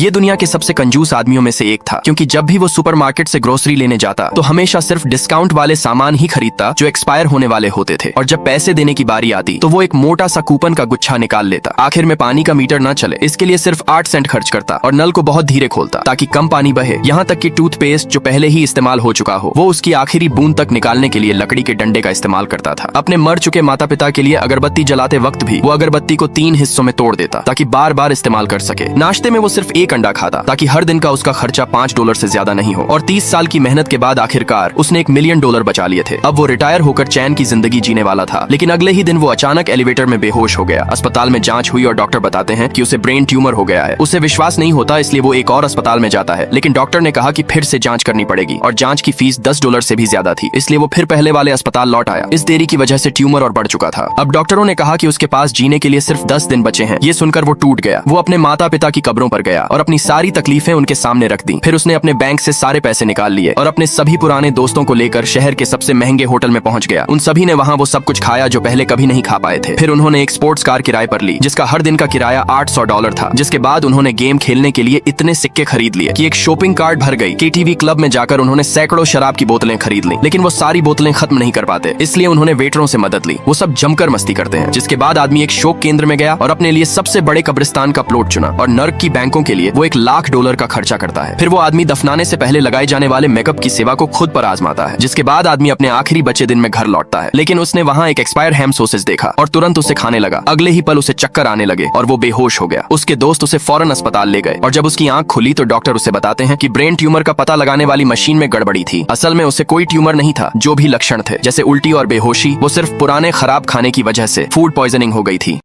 ये दुनिया के सबसे कंजूस आदमियों में से एक था, क्योंकि जब भी वो सुपरमार्केट से ग्रोसरी लेने जाता तो हमेशा सिर्फ डिस्काउंट वाले सामान ही खरीदता जो एक्सपायर होने वाले होते थे। और जब पैसे देने की बारी आती तो वो एक मोटा सा कूपन का गुच्छा निकाल लेता। आखिर में पानी का मीटर न चले इसके लिए सिर्फ 8 सेंट खर्च करता और नल को बहुत धीरे खोलता ताकि कम पानी बहे। यहाँ तक कि टूथपेस्ट जो पहले ही इस्तेमाल हो चुका हो वो उसकी आखिरी बूंद तक निकालने के लिए लकड़ी के डंडे का इस्तेमाल करता था। अपने मर चुके माता पिता के लिए अगरबत्ती जलाते वक्त भी वो अगरबत्ती को 3 हिस्सों में तोड़ देता ताकि बार बार इस्तेमाल कर सके। नाश्ते में वो सिर्फ 1 अंडा खाता ताकि हर दिन का उसका खर्चा $5 से ज्यादा नहीं हो। और 30 साल की मेहनत के बाद आखिरकार उसने $1 मिलियन बचा लिए थे। अब वो रिटायर होकर चैन की जिंदगी जीने वाला था, लेकिन अगले ही दिन वो अचानक एलिवेटर में बेहोश हो गया। अस्पताल में जांच हुई और डॉक्टर बताते हैं कि उसे ब्रेन ट्यूमर हो गया है। उसे विश्वास नहीं होता, इसलिए वो एक और अस्पताल में जाता है, लेकिन डॉक्टर ने कहा कि फिर से जांच करनी पड़ेगी और जांच की फीस $10 से भी ज्यादा थी, इसलिए वो फिर पहले वाले अस्पताल लौट आया। इस देरी की वजह से ट्यूमर और बढ़ चुका था। अब डॉक्टरों ने कहा कि उसके पास जीने के लिए सिर्फ 10 दिन बचे हैं। ये सुनकर वो टूट गया। वो अपने माता पिता की कब्रों पर गया और अपनी सारी तकलीफें उनके सामने रख दी। फिर उसने अपने बैंक से सारे पैसे निकाल लिए और अपने सभी पुराने दोस्तों को लेकर शहर के सबसे महंगे होटल में पहुंच गया। उन सभी ने वहां वो सब कुछ खाया जो पहले कभी नहीं खा पाए थे। फिर उन्होंने एक स्पोर्ट्स कार किराए पर ली जिसका हर दिन का किराया $800 था। जिसके बाद उन्होंने गेम खेलने के लिए इतने सिक्के खरीद लिए कि एक शॉपिंग कार्ट भर गई। केटीवी क्लब में जाकर उन्होंने सैकड़ों शराब की बोतलें खरीद ली, लेकिन वो सारी बोतलें खत्म नहीं कर पाते, इसलिए उन्होंने वेटरों से मदद ली। वो सब जमकर मस्ती करते हैं। जिसके बाद आदमी एक शोक केंद्र में गया और अपने लिए सबसे बड़े कब्रिस्तान का प्लॉट चुना और नर्क की बैंकों के लिए वो $1 लाख का खर्चा करता है। फिर वो आदमी दफनाने से पहले लगाए जाने वाले मेकअप की सेवा को खुद पर आजमाता है। जिसके बाद आदमी अपने आखिरी बचे दिन में घर लौटता है, लेकिन उसने वहाँ एक एक्सपायर हैम सॉसेज देखा और तुरंत उसे खाने लगा। अगले ही पल उसे चक्कर आने लगे और वो बेहोश हो गया। उसके दोस्त उसे फौरन अस्पताल ले गए और जब उसकी आंख खुली तो डॉक्टर उसे बताते हैं कि ब्रेन ट्यूमर का पता लगाने वाली मशीन में गड़बड़ी थी। असल में उसे कोई ट्यूमर नहीं था। जो भी लक्षण थे जैसे उल्टी और बेहोशी वो सिर्फ पुराने खराब खाने की वजह से फूड पॉइजनिंग हो गई थी।